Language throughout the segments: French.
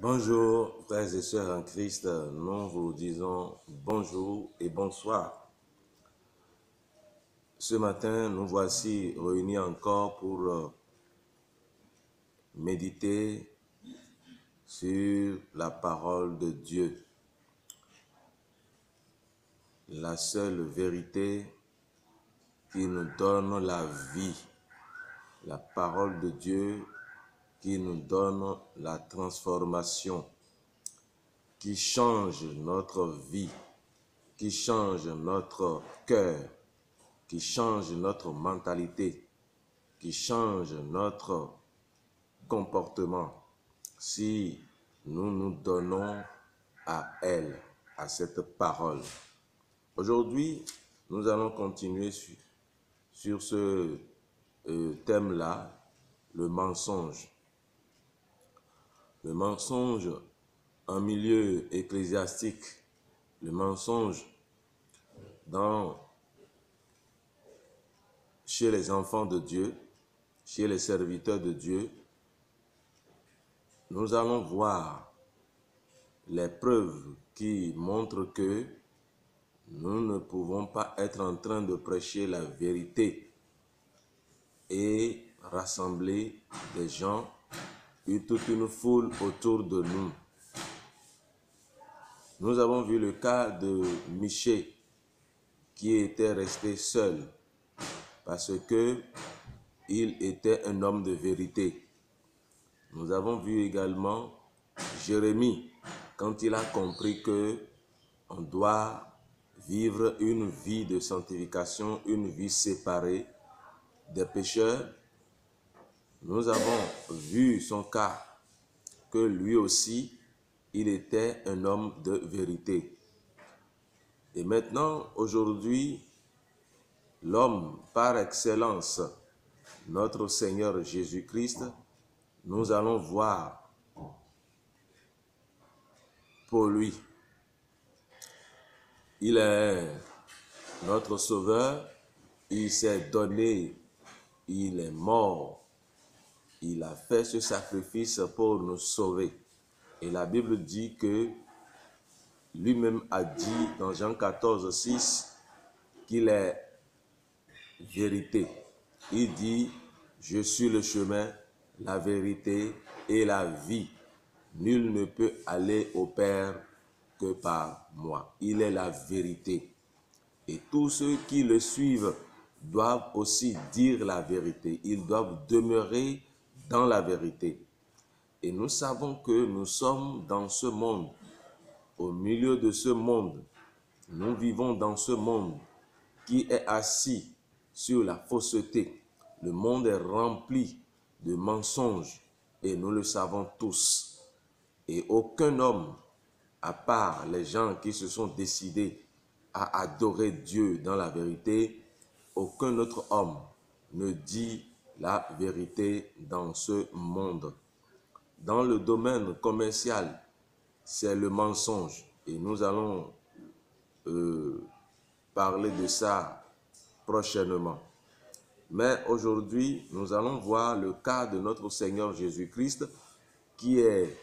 Bonjour, frères et sœurs en Christ, nous vous disons bonjour et bonsoir. Ce matin, nous voici réunis encore pour méditer sur la parole de Dieu, la seule vérité qui nous donne la vie, la parole de Dieu qui nous donne la transformation, qui change notre vie, qui change notre cœur, qui change notre mentalité, qui change notre comportement si nous nous donnons à elle, à cette parole. Aujourd'hui, nous allons continuer sur ce thème-là, le mensonge. Le mensonge en milieu ecclésiastique, le mensonge chez les enfants de Dieu, chez les serviteurs de Dieu. Nous allons voir les preuves qui montrent que nous ne pouvons pas être en train de prêcher la vérité et rassembler des gens et toute une foule autour de nous. Nous avons vu le cas de Michée qui était resté seul parce que il était un homme de vérité. Nous avons vu également Jérémie quand il a compris que on doit vivre une vie de sanctification, une vie séparée des pécheurs. Nous avons vu son cas, que lui aussi, il était un homme de vérité. Et maintenant, aujourd'hui, l'homme par excellence, notre Seigneur Jésus-Christ, nous allons voir pour lui. Il est notre Sauveur, il s'est donné, il est mort, il a fait ce sacrifice pour nous sauver. Et la Bible dit que lui-même a dit dans Jean 14, 6 qu'il est vérité. Il dit, je suis le chemin, la vérité et la vie. Nul ne peut aller au Père que par moi. Il est la vérité. Et tous ceux qui le suivent doivent aussi dire la vérité. Ils doivent demeurer dans la vérité. Et nous savons que nous sommes dans ce monde, au milieu de ce monde. Nous vivons dans ce monde qui est assis sur la fausseté. Le monde est rempli de mensonges et nous le savons tous. Et aucun homme, à part les gens qui se sont décidés à adorer Dieu dans la vérité, aucun autre homme ne dit la vérité dans ce monde. Dans le domaine commercial, c'est le mensonge. Et nous allons parler de ça prochainement. Mais aujourd'hui, nous allons voir le cas de notre Seigneur Jésus-Christ, qui est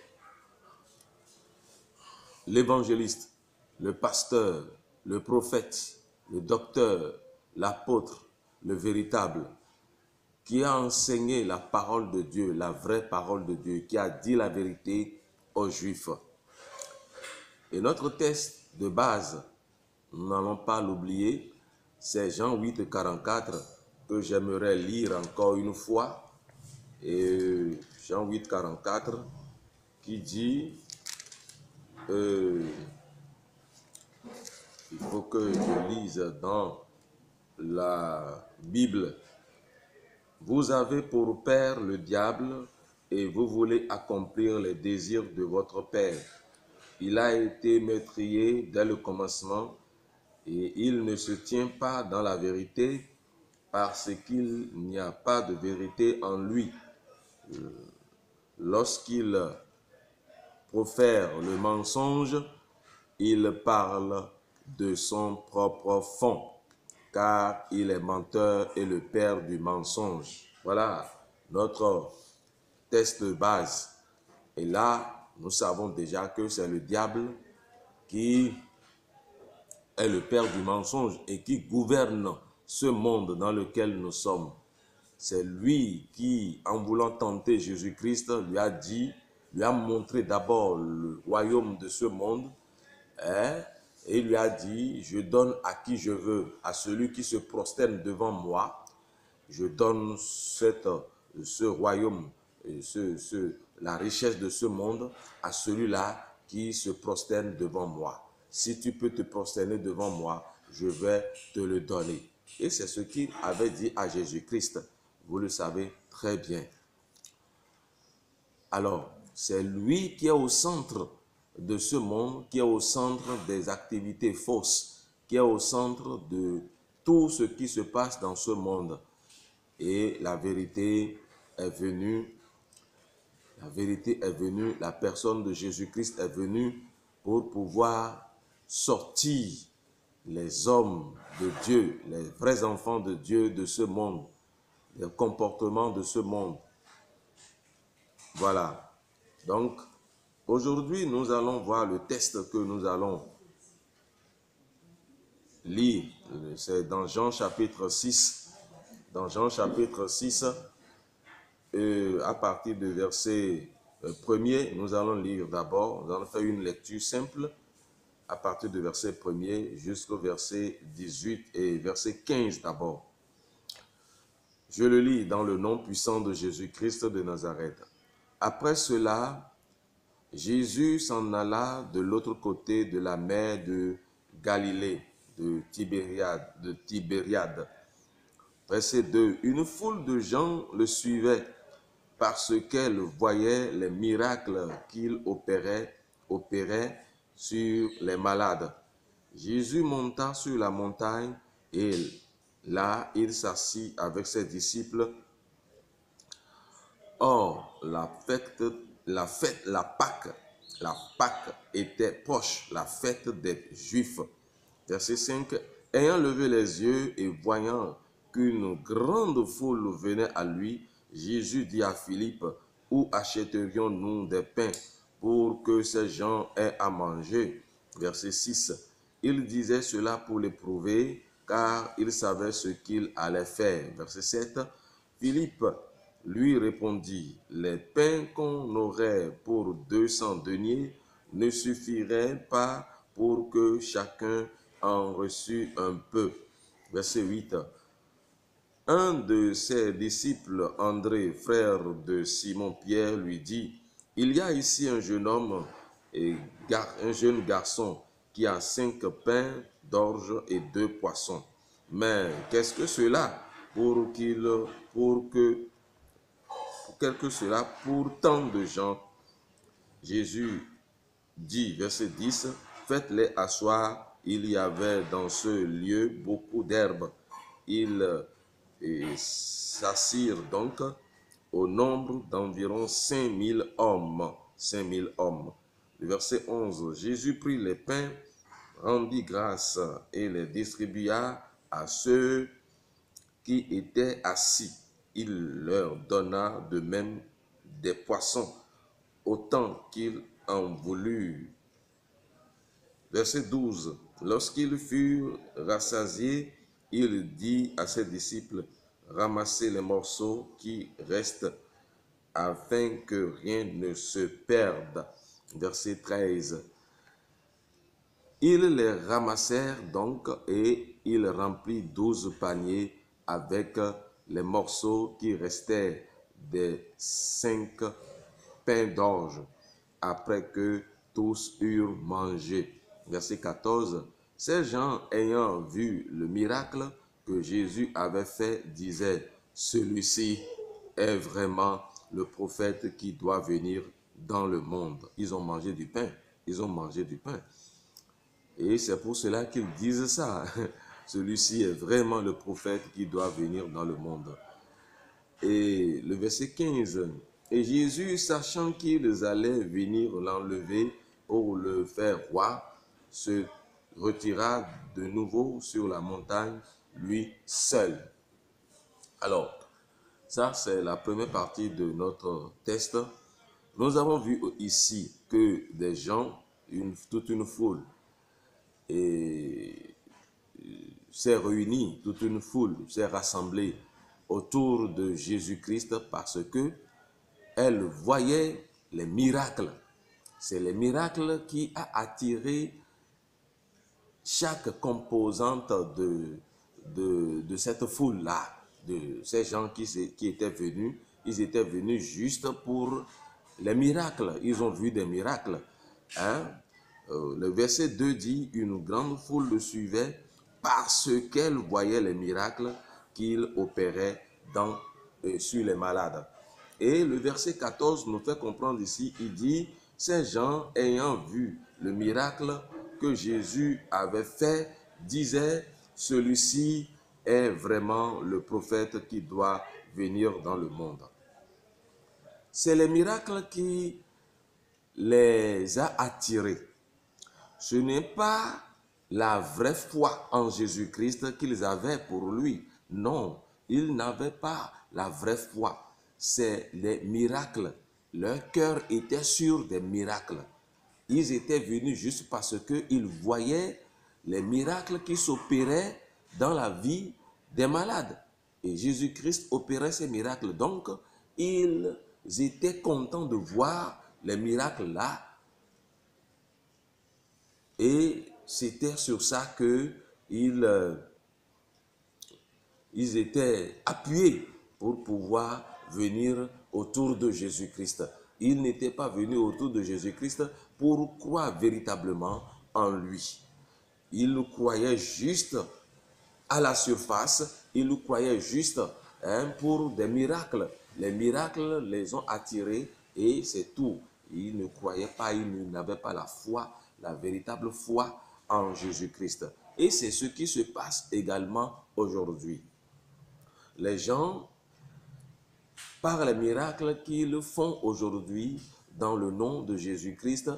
l'évangéliste, le pasteur, le prophète, le docteur, l'apôtre, le véritable, qui a enseigné la parole de Dieu, la vraie parole de Dieu, qui a dit la vérité aux Juifs. Et notre texte de base, nous n'allons pas l'oublier, c'est Jean 8, 44, que j'aimerais lire encore une fois. Et Jean 8, 44, qui dit, il faut que je lise dans la Bible. Vous avez pour père le diable et vous voulez accomplir les désirs de votre père. Il a été meurtrier dès le commencement et il ne se tient pas dans la vérité parce qu'il n'y a pas de vérité en lui. Lorsqu'il profère le mensonge, il parle de son propre fond, car il est menteur et le père du mensonge. Voilà notre texte de base. Et là, nous savons déjà que c'est le diable qui est le père du mensonge et qui gouverne ce monde dans lequel nous sommes. C'est lui qui, en voulant tenter Jésus-Christ, lui a montré d'abord le royaume de ce monde, hein, et il lui a dit, je donne à qui je veux, à celui qui se prosterne devant moi, je donne ce royaume, la richesse de ce monde à celui-là qui se prosterne devant moi. Si tu peux te prosterner devant moi, je vais te le donner. Et c'est ce qu'il avait dit à Jésus-Christ. Vous le savez très bien. Alors, c'est lui qui est au centre de ce monde, qui est au centre des activités fausses, qui est au centre de tout ce qui se passe dans ce monde. Et la vérité est venue, la personne de Jésus-Christ est venue pour pouvoir sortir les hommes de Dieu, les vrais enfants de Dieu de ce monde, les comportements de ce monde. Voilà. Donc, aujourd'hui, nous allons voir le texte que nous allons lire. C'est dans Jean chapitre 6. Dans Jean chapitre 6, à partir du verset 1er, nous allons lire d'abord, nous allons faire une lecture simple à partir du verset 1er jusqu'au verset 18 et verset 15 d'abord. Je le lis dans le nom puissant de Jésus-Christ de Nazareth. Après cela, Jésus s'en alla de l'autre côté de la mer de Galilée, de Tibériade. Verset 2. Une foule de gens le suivait parce qu'elle voyait les miracles qu'il opérait sur les malades. Jésus monta sur la montagne et là, il s'assit avec ses disciples. Or, la Pâque était proche, la fête des Juifs. Verset 5. Ayant levé les yeux et voyant qu'une grande foule venait à lui, Jésus dit à Philippe, où achèterions-nous des pains pour que ces gens aient à manger? Verset 6. Il disait cela pour l'éprouver, car il savait ce qu'il allait faire. Verset 7. Philippe lui répondit, les pains qu'on aurait pour 200 deniers ne suffiraient pas pour que chacun en reçût un peu. Verset 8. Un de ses disciples, André, frère de Simon-Pierre, lui dit, il y a ici un jeune homme, un jeune garçon qui a 5 pains d'orge et 2 poissons. Mais qu'est-ce que cela pour tant de gens? Jésus dit, verset 10, faites-les asseoir. Il y avait dans ce lieu beaucoup d'herbes. Ils s'assirent donc au nombre d'environ 5000 hommes. 5000 hommes. Le verset 11, Jésus prit les pains, rendit grâce et les distribua à ceux qui étaient assis. Il leur donna de même des poissons, autant qu'ils en voulurent. Verset 12. Lorsqu'ils furent rassasiés, il dit à ses disciples, ramassez les morceaux qui restent afin que rien ne se perde. Verset 13. Ils les ramassèrent donc et il remplit 12 paniers avec les morceaux qui restaient des 5 pains d'orge après que tous eurent mangé. Verset 14. Ces gens ayant vu le miracle que Jésus avait fait disaient, celui-ci est vraiment le prophète qui doit venir dans le monde. Ils ont mangé du pain. Ils ont mangé du pain. Et c'est pour cela qu'ils disent ça. Celui-ci est vraiment le prophète qui doit venir dans le monde. Et le verset 15. Et Jésus, sachant qu'ils allaient venir l'enlever pour le faire roi, se retira de nouveau sur la montagne, lui seul. Alors, ça c'est la première partie de notre texte. Nous avons vu ici que des gens, toute une foule, s'est réunie, toute une foule s'est rassemblée autour de Jésus-Christ parce que elle voyait les miracles. C'est les miracles qui a attiré chaque composante de cette foule-là, de ces gens qui étaient venus. Ils étaient venus juste pour les miracles. Ils ont vu des miracles. Hein? Le verset 2 dit, une grande foule le suivait parce qu'elle voyait les miracles qu'il opérait sur les malades. Et le verset 14 nous fait comprendre ici, il dit, ces gens ayant vu le miracle que Jésus avait fait, disaient, celui-ci est vraiment le prophète qui doit venir dans le monde. C'est les miracles qui les a attirés. Ce n'est pas la vraie foi en Jésus-Christ qu'ils avaient pour lui. Non, ils n'avaient pas la vraie foi. C'est les miracles. Leur cœur était sur des miracles. Ils étaient venus juste parce qu'ils voyaient les miracles qui s'opéraient dans la vie des malades. Et Jésus-Christ opérait ces miracles. Donc, ils étaient contents de voir les miracles là. Et c'était sur ça qu'ils étaient appuyés pour pouvoir venir autour de Jésus-Christ. Ils n'étaient pas venus autour de Jésus-Christ pour croire véritablement en lui. Ils le croyaient juste à la surface, ils le croyaient juste pour des miracles. Les miracles les ont attirés et c'est tout. Ils ne croyaient pas, ils n'avaient pas la foi, la véritable foi en Jésus-Christ. Et c'est ce qui se passe également aujourd'hui. Les gens, par les miracles qu'ils font aujourd'hui dans le nom de Jésus-Christ,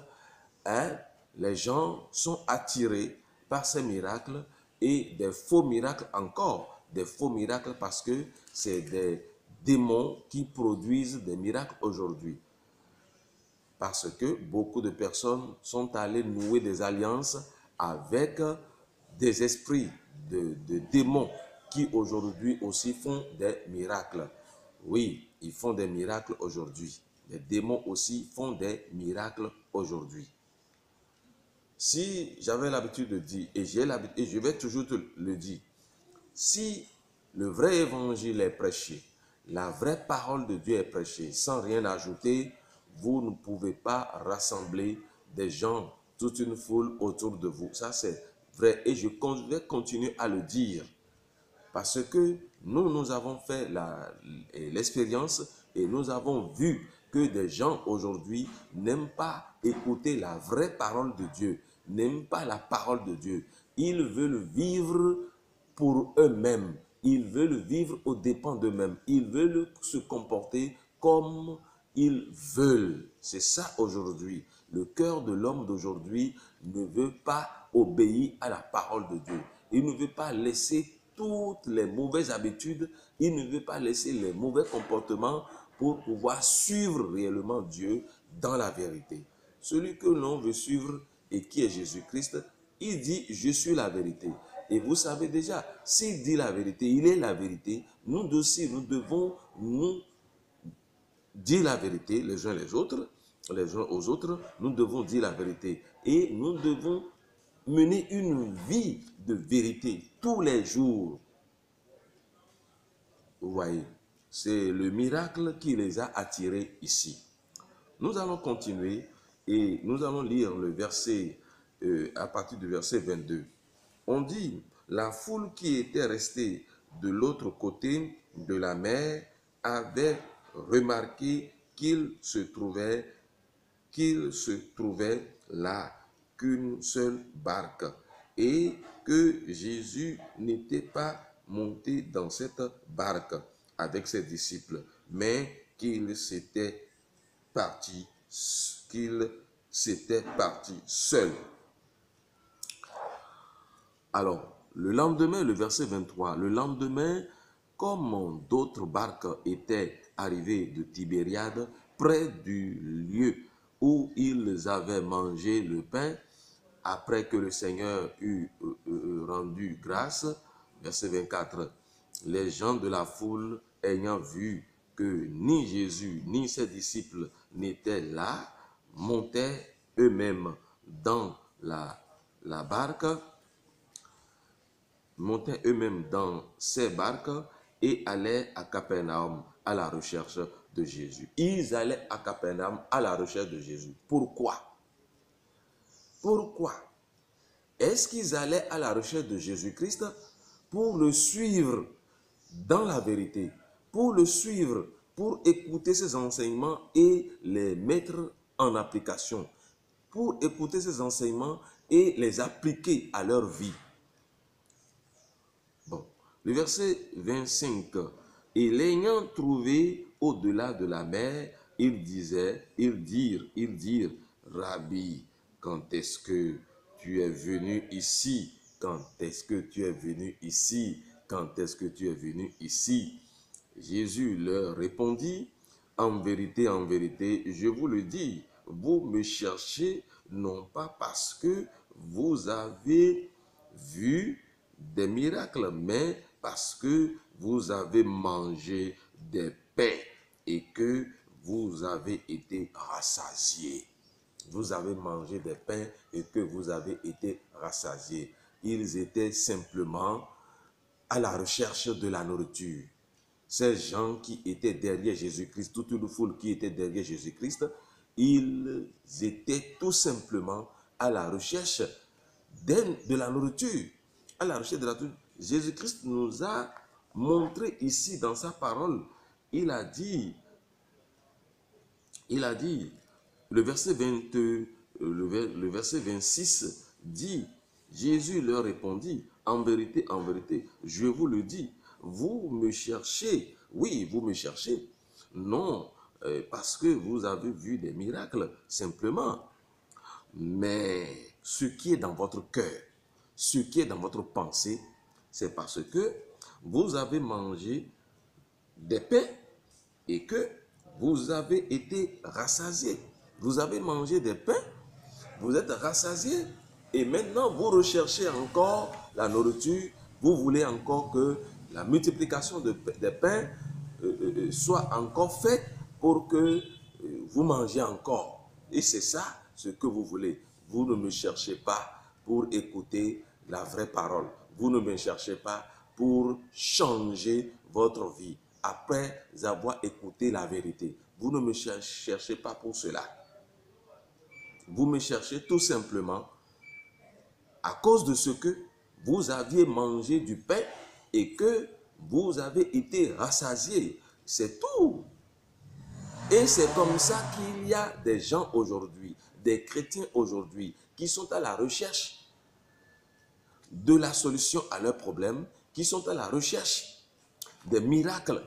les gens sont attirés par ces miracles et des faux miracles encore. Des faux miracles parce que c'est des démons qui produisent des miracles aujourd'hui. Parce que beaucoup de personnes sont allées nouer des alliances avec des esprits de démons qui aujourd'hui aussi font des miracles. Oui, ils font des miracles aujourd'hui. Les démons aussi font des miracles aujourd'hui. Si j'avais l'habitude de dire, et je vais toujours te le dire, si le vrai évangile est prêché, la vraie parole de Dieu est prêchée, sans rien ajouter, vous ne pouvez pas rassembler des gens, toute une foule autour de vous. Ça, c'est vrai. Et je vais continuer à le dire. Parce que nous avons fait l'expérience et nous avons vu que des gens aujourd'hui n'aiment pas écouter la vraie parole de Dieu, n'aiment pas la parole de Dieu. Ils veulent vivre pour eux-mêmes. Ils veulent vivre aux dépens d'eux-mêmes. Ils veulent se comporter comme ils veulent. C'est ça aujourd'hui. Le cœur de l'homme d'aujourd'hui ne veut pas obéir à la parole de Dieu. Il ne veut pas laisser toutes les mauvaises habitudes. Il ne veut pas laisser les mauvais comportements pour pouvoir suivre réellement Dieu dans la vérité. Celui que l'on veut suivre et qui est Jésus-Christ, il dit « Je suis la vérité ». Et vous savez déjà, s'il dit la vérité, il est la vérité. Nous aussi, nous devons nous dire la vérité les uns aux autres. Nous devons dire la vérité. Et nous devons mener une vie de vérité tous les jours. Vous voyez, c'est le miracle qui les a attirés ici. Nous allons continuer et nous allons lire le verset à partir du verset 22. On dit, la foule qui était restée de l'autre côté de la mer avait remarqué qu'il se trouvait là qu'une seule barque et que Jésus n'était pas monté dans cette barque avec ses disciples, mais qu'il s'était parti seul. Alors, le lendemain, le verset 23, le lendemain, comme d'autres barques étaient arrivées de Tibériade, près du lieu où ils avaient mangé le pain, après que le Seigneur eut rendu grâce. Verset 24. Les gens de la foule, ayant vu que ni Jésus ni ses disciples n'étaient là, montaient eux-mêmes dans la barque, montaient eux-mêmes dans ces barques et allaient à Capernaum à la recherche de Jésus. Ils allaient à Capernaum à la recherche de Jésus. Pourquoi? Pourquoi? Est-ce qu'ils allaient à la recherche de Jésus-Christ pour le suivre dans la vérité, pour le suivre, pour écouter ses enseignements et les mettre en application, pour écouter ses enseignements et les appliquer à leur vie? Bon, le verset 25. Et l'ayant trouvé au-delà de la mer, ils dirent, Rabbi, quand est-ce que tu es venu ici? Quand est-ce que tu es venu ici? Quand est-ce que tu es venu ici? Jésus leur répondit, en vérité, je vous le dis, vous me cherchez non pas parce que vous avez vu des miracles, mais parce que vous avez mangé des pains et que vous avez été rassasiés. Vous avez mangé des pains et que vous avez été rassasiés. Ils étaient simplement à la recherche de la nourriture. Ces gens qui étaient derrière Jésus-Christ, toute une foule qui était derrière Jésus-Christ, ils étaient tout simplement à la recherche de la nourriture. À la recherche de la nourriture. Jésus-Christ nous a montré ici dans sa parole, il a dit, le verset 26 dit, Jésus leur répondit, en vérité, je vous le dis, vous me cherchez, oui, vous me cherchez, non parce que vous avez vu des miracles, simplement, mais ce qui est dans votre cœur, ce qui est dans votre pensée, c'est parce que vous avez mangé des pains et que vous avez été rassasiés. Vous avez mangé des pains, vous êtes rassasiés et maintenant vous recherchez encore la nourriture. Vous voulez encore que la multiplication des pains soit encore faite pour que vous mangez encore. Et c'est ça ce que vous voulez. Vous ne me cherchez pas pour écouter la vraie parole. Vous ne me cherchez pas pour changer votre vie après avoir écouté la vérité. Vous ne me cherchez pas pour cela. Vous me cherchez tout simplement à cause de ce que vous aviez mangé du pain et que vous avez été rassasiés. C'est tout. Et c'est comme ça qu'il y a des gens aujourd'hui, des chrétiens aujourd'hui, qui sont à la recherche de la solution à leurs problèmes, qui sont à la recherche des miracles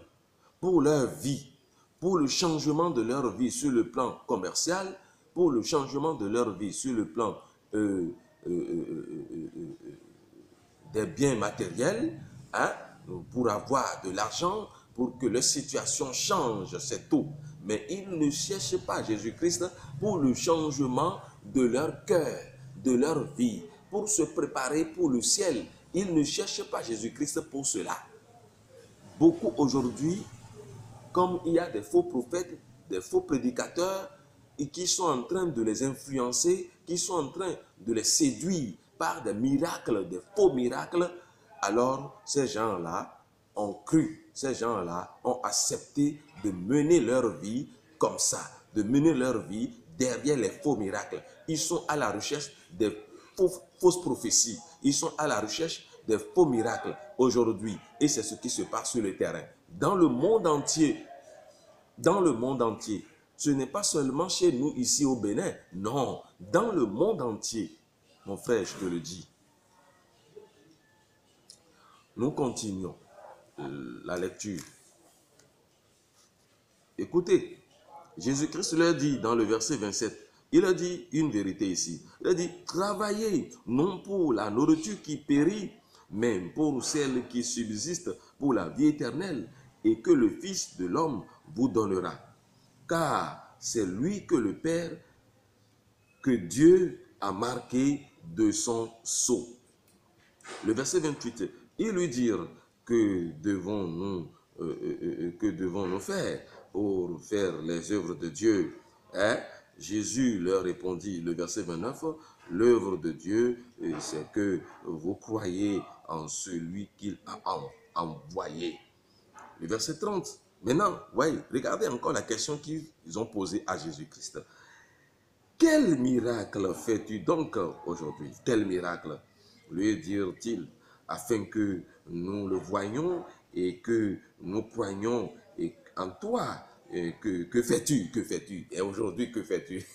pour leur vie, pour le changement de leur vie sur le plan commercial, pour le changement de leur vie sur le plan des biens matériels, hein, pour avoir de l'argent, pour que leur situation change, c'est tout. Mais ils ne cherchent pas Jésus-Christ pour le changement de leur cœur, de leur vie, pour se préparer pour le ciel. Ils ne cherchent pas Jésus-Christ pour cela. Beaucoup aujourd'hui, comme il y a des faux prophètes, des faux prédicateurs, et qui sont en train de les influencer, qui sont en train de les séduire par des miracles, des faux miracles, alors ces gens-là ont cru, ces gens-là ont accepté de mener leur vie comme ça, de mener leur vie derrière les faux miracles. Ils sont à la recherche des fausses prophéties, ils sont à la recherche des faux miracles aujourd'hui. Et c'est ce qui se passe sur le terrain. Dans le monde entier, ce n'est pas seulement chez nous ici au Bénin, non, dans le monde entier, mon frère, je te le dis. Nous continuons la lecture. Écoutez, Jésus-Christ leur dit dans le verset 27, il a dit une vérité ici. Il a dit, travaillez non pour la nourriture qui périt, mais pour celle qui subsiste pour la vie éternelle, et que le Fils de l'homme vous donnera. car c'est lui que le Père, que Dieu a marqué de son sceau. Le verset 28, ils lui dirent, que devons-nous faire pour faire les œuvres de Dieu? Hein? Jésus leur répondit, le verset 29, l'œuvre de Dieu, c'est que vous croyez en celui qu'il a envoyé. Le verset 30, maintenant, voyez, regardez encore la question qu'ils ont posée à Jésus-Christ. Quel miracle fais-tu donc aujourd'hui? Quel miracle? Lui dirent-ils, afin que nous le voyions et que nous croyions en toi. Que fais-tu? Que fais-tu? Et aujourd'hui, que fais-tu?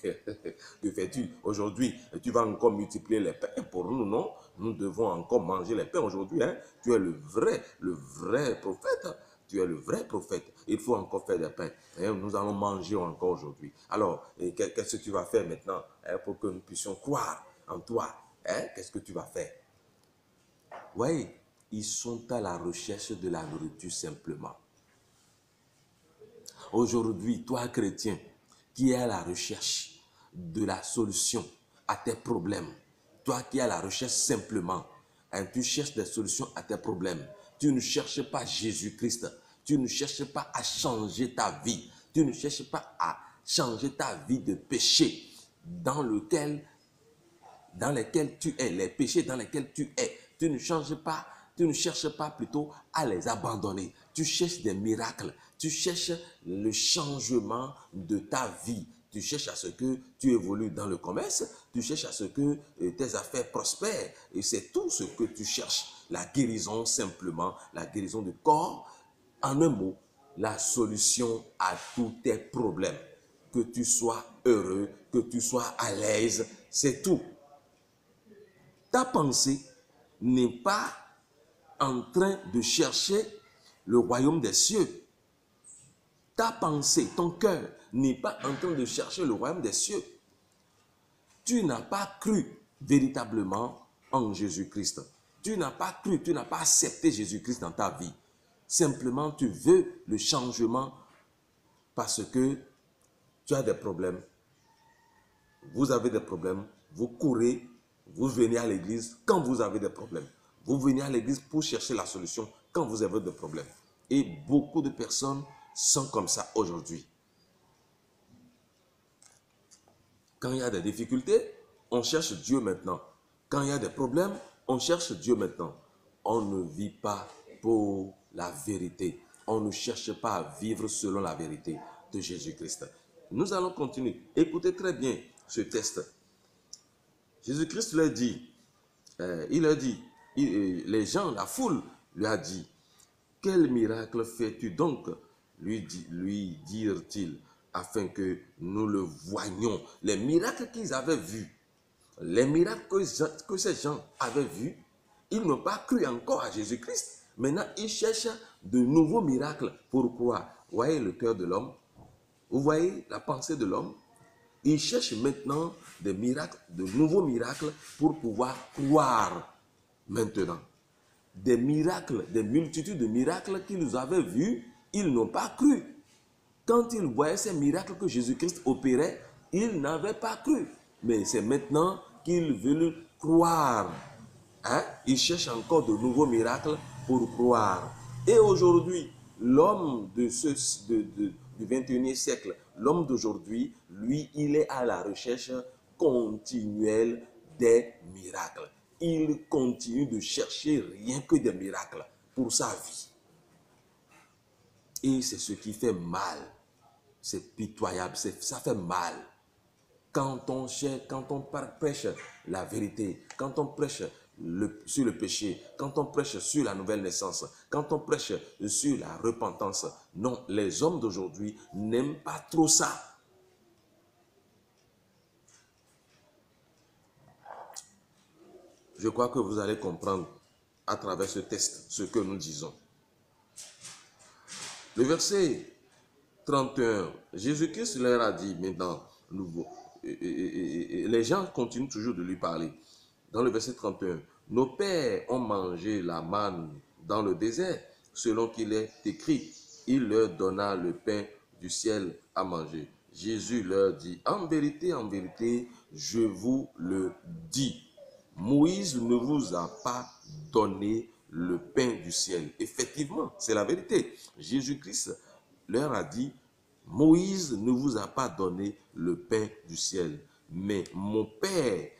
Que fais-tu? Aujourd'hui, tu vas encore multiplier les pains pour nous, non? Nous devons encore manger les pains aujourd'hui. Hein? Tu es le vrai prophète. Tu es le vrai prophète. Il faut encore faire des pains. Et nous allons manger encore aujourd'hui. Alors, qu'est-ce que tu vas faire maintenant pour que nous puissions croire en toi? Qu'est-ce que tu vas faire? Oui, ils sont à la recherche de la nourriture simplement. Aujourd'hui, toi chrétien, qui es à la recherche de la solution à tes problèmes, toi qui es à la recherche simplement, tu cherches des solutions à tes problèmes, tu ne cherches pas Jésus-Christ, tu ne cherches pas à changer ta vie, tu ne cherches pas à changer ta vie de péché dans lesquels tu es, les péchés dans lesquels tu es, tu ne cherches pas plutôt à les abandonner. Tu cherches des miracles, tu cherches le changement de ta vie. Tu cherches à ce que tu évolues dans le commerce, tu cherches à ce que tes affaires prospèrent. Et c'est tout ce que tu cherches. La guérison simplement, la guérison du corps. En un mot, la solution à tous tes problèmes. Que tu sois heureux, que tu sois à l'aise, c'est tout. Ta pensée n'est pas en train de chercher le royaume des cieux. Ta pensée, ton cœur n'est pas en train de chercher le royaume des cieux. Tu n'as pas cru véritablement en Jésus-Christ. Tu n'as pas cru, tu n'as pas accepté Jésus-Christ dans ta vie. Simplement, tu veux le changement parce que tu as des problèmes. Vous avez des problèmes, vous courez, vous venez à l'église quand vous avez des problèmes. Vous venez à l'église pour chercher la solution quand vous avez des problèmes. Et beaucoup de personnes sont comme ça aujourd'hui. Quand il y a des difficultés, on cherche Dieu maintenant. Quand il y a des problèmes, on cherche Dieu maintenant. On ne vit pas pour la vérité. On ne cherche pas à vivre selon la vérité de Jésus-Christ. Nous allons continuer. Écoutez très bien ce texte. Jésus-Christ leur dit, les gens, la foule lui a dit, quel miracle fais-tu donc? Lui dirent-ils, afin que nous le voyions. Les miracles qu'ils avaient vus, les miracles que ces gens avaient vus, ils n'ont pas cru encore à Jésus-Christ. Maintenant, ils cherchent de nouveaux miracles. Pourquoi? Vous voyez le cœur de l'homme? Vous voyez la pensée de l'homme? Ils cherchent maintenant des miracles, de nouveaux miracles pour pouvoir croire maintenant. Des miracles, des multitudes de miracles qu'ils avaient vus, ils n'ont pas cru. Quand ils voyaient ces miracles que Jésus-Christ opérait, ils n'avaient pas cru. Mais c'est maintenant qu'ils veulent croire. Ils cherchent encore de nouveaux miracles pour croire. Et aujourd'hui, l'homme du 21e siècle, l'homme d'aujourd'hui, lui, il est à la recherche continuelle des miracles. Il continue de chercher rien que des miracles pour sa vie. Et c'est ce qui fait mal. C'est pitoyable, ça fait mal. Quand on prêche la vérité, quand on prêche sur le péché, quand on prêche sur la nouvelle naissance, quand on prêche sur la repentance, non, les hommes d'aujourd'hui n'aiment pas trop ça. Je crois que vous allez comprendre à travers ce texte ce que nous disons. Le verset 31, Jésus-Christ leur a dit maintenant, les gens continuent toujours de lui parler. Dans le verset 31, nos pères ont mangé la manne dans le désert, selon qu'il est écrit, il leur donna le pain du ciel à manger. Jésus leur dit, en vérité, je vous le dis, Moïse ne vous a pas donné le pain du ciel. Effectivement, c'est la vérité. Jésus-Christ leur a dit, Moïse ne vous a pas donné le pain du ciel, mais mon Père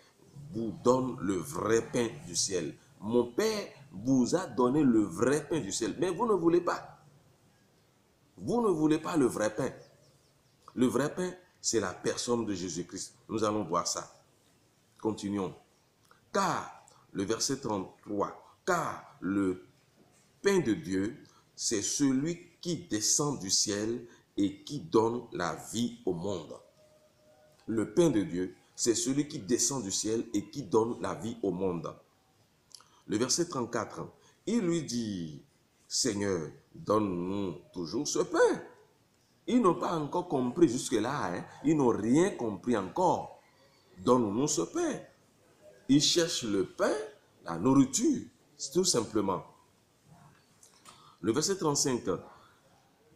vous donne le vrai pain du ciel. Mon Père vous a donné le vrai pain du ciel, mais vous ne voulez pas. Vous ne voulez pas le vrai pain. Le vrai pain, c'est la personne de Jésus-Christ. Nous allons voir ça. Continuons. Car, le verset 33, car le pain de Dieu, c'est celui qui descend du ciel et qui donne la vie au monde. Le pain de Dieu, c'est celui qui descend du ciel et qui donne la vie au monde. Le verset 34, il lui dit, Seigneur, donne-nous toujours ce pain. Ils n'ont pas encore compris jusque-là, ils n'ont rien compris encore. Donne-nous ce pain. Ils cherchent le pain, la nourriture, tout simplement. Le verset 35,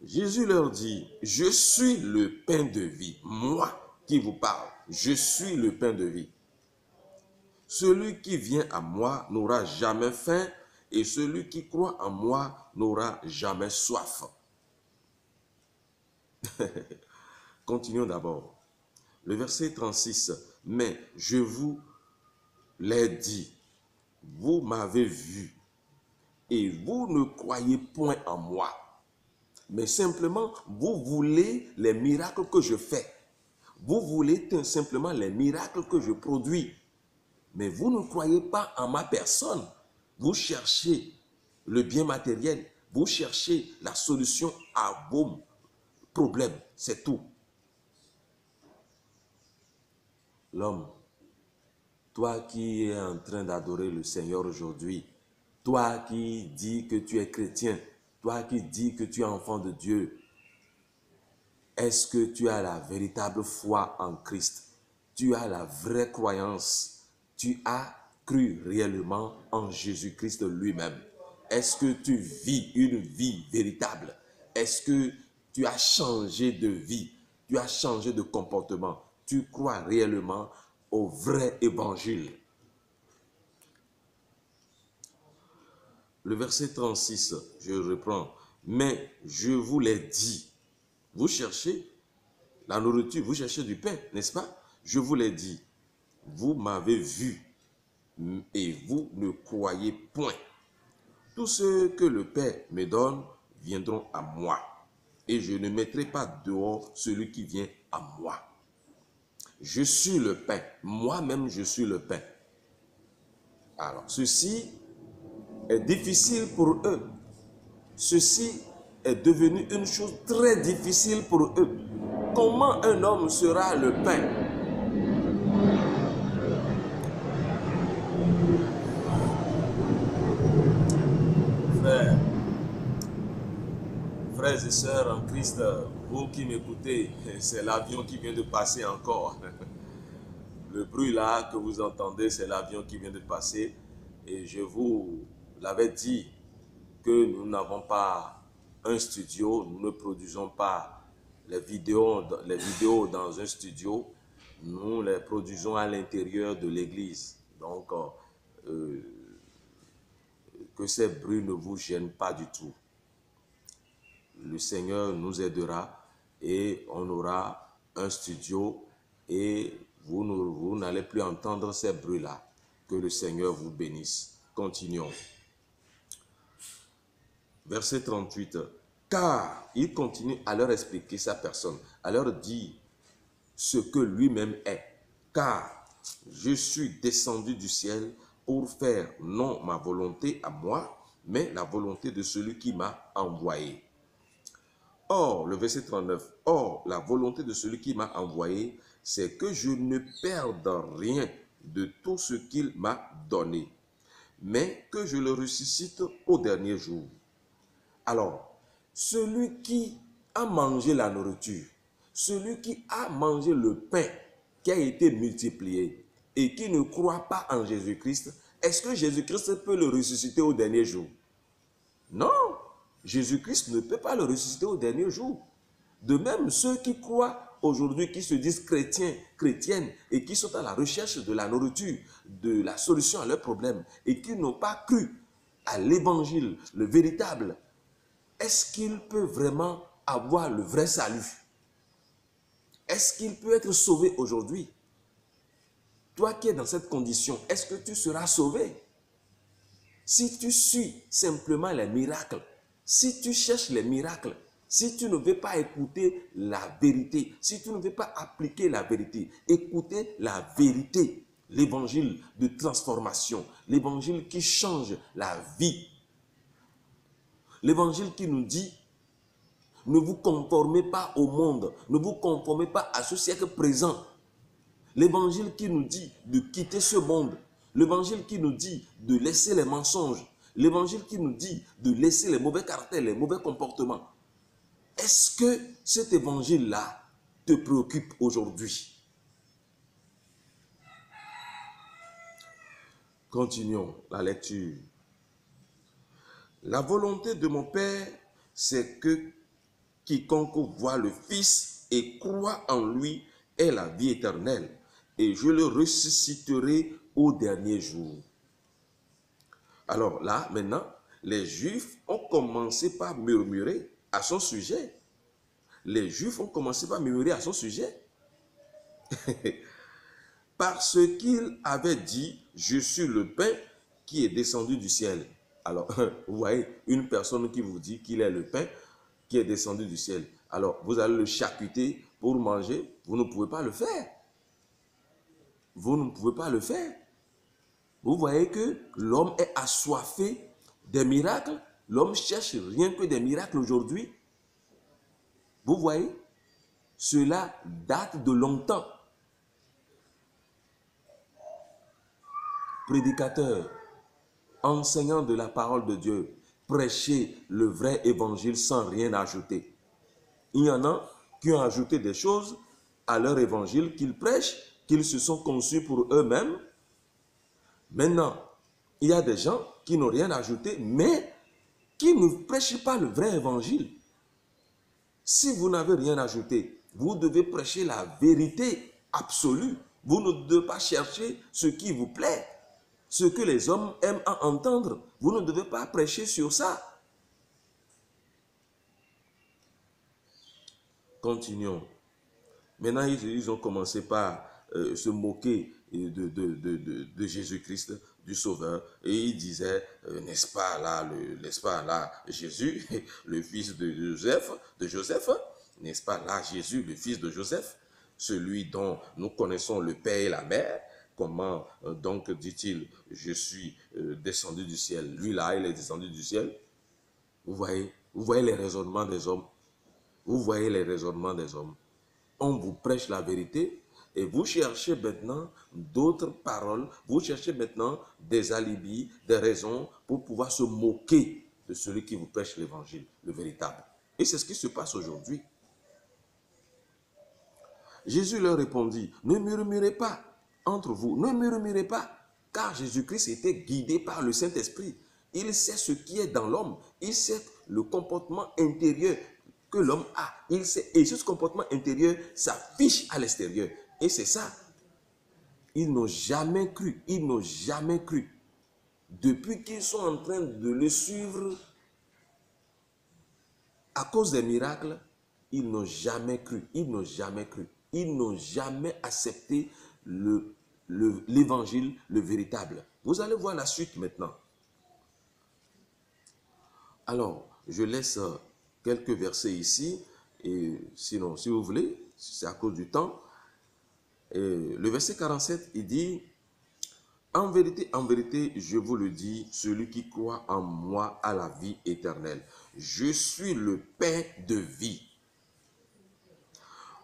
Jésus leur dit, je suis le pain de vie. Moi qui vous parle, je suis le pain de vie. Celui qui vient à moi n'aura jamais faim et celui qui croit en moi n'aura jamais soif. Continuons d'abord. Le verset 36, mais je vous l'ai dit, vous m'avez vu et vous ne croyez point en moi. Mais simplement, vous voulez les miracles que je fais. Vous voulez simplement les miracles que je produis. Mais vous ne croyez pas en ma personne. Vous cherchez le bien matériel. Vous cherchez la solution à vos problèmes. C'est tout. L'homme, toi qui es en train d'adorer le Seigneur aujourd'hui, toi qui dis que tu es chrétien, toi qui dis que tu es enfant de Dieu, est-ce que tu as la véritable foi en Christ? Tu as la vraie croyance? Tu as cru réellement en Jésus-Christ lui-même? Est-ce que tu vis une vie véritable? Est-ce que tu as changé de vie? Tu as changé de comportement? Tu crois réellement au vrai évangile? Le verset 36, je reprends. Mais je vous l'ai dit. Vous cherchez la nourriture, vous cherchez du pain, n'est-ce pas? Je vous l'ai dit. Vous m'avez vu et vous ne croyez point. Tous ceux que le Père me donne viendront à moi. Et je ne mettrai pas dehors celui qui vient à moi. Je suis le pain. Moi-même, je suis le pain. Alors, ceci est difficile pour eux. Ceci est devenu une chose très difficile pour eux. Comment un homme sera le pain? Frères et sœurs en Christ, vous qui m'écoutez, c'est l'avion qui vient de passer encore. Le bruit là que vous entendez, c'est l'avion qui vient de passer. Et je vous l'avais dit que nous n'avons pas un studio, nous ne produisons pas les vidéos dans un studio, nous les produisons à l'intérieur de l'église. Donc, que ces bruits ne vous gênent pas du tout. Le Seigneur nous aidera et on aura un studio et vous n'allez plus entendre ces bruits-là. Que le Seigneur vous bénisse. Continuons. Verset 38. Car il continue à leur expliquer sa personne, à leur dire ce que lui-même est. Car je suis descendu du ciel pour faire non ma volonté à moi, mais la volonté de celui qui m'a envoyé. Or, le verset 39, or, la volonté de celui qui m'a envoyé, c'est que je ne perde rien de tout ce qu'il m'a donné, mais que je le ressuscite au dernier jour. Alors, celui qui a mangé la nourriture, celui qui a mangé le pain qui a été multiplié et qui ne croit pas en Jésus-Christ, est-ce que Jésus-Christ peut le ressusciter au dernier jour? Non, Jésus-Christ ne peut pas le ressusciter au dernier jour. De même, ceux qui croient aujourd'hui, qui se disent chrétiens, chrétiennes, et qui sont à la recherche de la nourriture, de la solution à leurs problèmes, et qui n'ont pas cru à l'évangile, le véritable, est-ce qu'il peut vraiment avoir le vrai salut? Est-ce qu'il peut être sauvé aujourd'hui? Toi qui es dans cette condition, est-ce que tu seras sauvé? Si tu suis simplement les miracles, si tu cherches les miracles, si tu ne veux pas écouter la vérité, si tu ne veux pas appliquer la vérité, écouter la vérité, l'évangile de transformation, l'évangile qui change la vie, l'évangile qui nous dit: ne vous conformez pas au monde, ne vous conformez pas à ce siècle présent. L'évangile qui nous dit de quitter ce monde, l'évangile qui nous dit de laisser les mensonges, l'évangile qui nous dit de laisser les mauvais caractères, les mauvais comportements. Est-ce que cet évangile-là te préoccupe aujourd'hui? Continuons la lecture. La volonté de mon Père, c'est que quiconque voit le Fils et croit en lui ait la vie éternelle, et je le ressusciterai au dernier jour. Alors là, maintenant, les Juifs ont commencé par murmurer à son sujet. Les Juifs ont commencé par murmurer à son sujet. Parce qu'il avait dit: je suis le pain qui est descendu du ciel. Alors, vous voyez, une personne qui vous dit qu'il est le pain qui est descendu du ciel. Alors, vous allez le charcuter pour manger. Vous ne pouvez pas le faire. Vous ne pouvez pas le faire. Vous voyez que l'homme est assoiffé des miracles. L'homme cherche rien que des miracles aujourd'hui. Vous voyez, cela date de longtemps. Prédicateurs, enseignants de la parole de Dieu, prêchez le vrai évangile sans rien ajouter. Il y en a qui ont ajouté des choses à leur évangile qu'ils prêchent, qu'ils se sont conçus pour eux-mêmes. Maintenant, il y a des gens qui n'ont rien ajouté, mais qui ne prêchent pas le vrai évangile. Si vous n'avez rien ajouté, vous devez prêcher la vérité absolue. Vous ne devez pas chercher ce qui vous plaît, ce que les hommes aiment à entendre. Vous ne devez pas prêcher sur ça. Continuons. Maintenant, ils ont commencé par se moquer de Jésus-Christ, du Sauveur. Et ils disaient, n'est-ce pas là Jésus, le fils de Joseph, n'est-ce pas là Jésus, le fils de Joseph, celui dont nous connaissons le père et la mère. Comment donc dit-il, je suis descendu du ciel? Lui là, il est descendu du ciel. Vous voyez les raisonnements des hommes. Vous voyez les raisonnements des hommes. On vous prêche la vérité et vous cherchez maintenant d'autres paroles, vous cherchez maintenant des alibis, des raisons pour pouvoir se moquer de celui qui vous prêche l'évangile, le véritable. Et c'est ce qui se passe aujourd'hui. Jésus leur répondit: ne murmurez pas entre vous, ne murmurez pas, car Jésus-Christ était guidé par le Saint-Esprit. Il sait ce qui est dans l'homme, il sait le comportement intérieur que l'homme a. Il sait, et ce comportement intérieur s'affiche à l'extérieur. Et c'est ça. Ils n'ont jamais cru. Ils n'ont jamais cru. Depuis qu'ils sont en train de le suivre à cause des miracles, ils n'ont jamais cru. Ils n'ont jamais cru. Ils n'ont jamais accepté l'évangile, le véritable. Vous allez voir la suite maintenant. Alors, je laisse quelques versets ici, et sinon, si vous voulez, c'est à cause du temps. Et le verset 47, il dit: en vérité, je vous le dis, celui qui croit en moi a la vie éternelle. Je suis le pain de vie.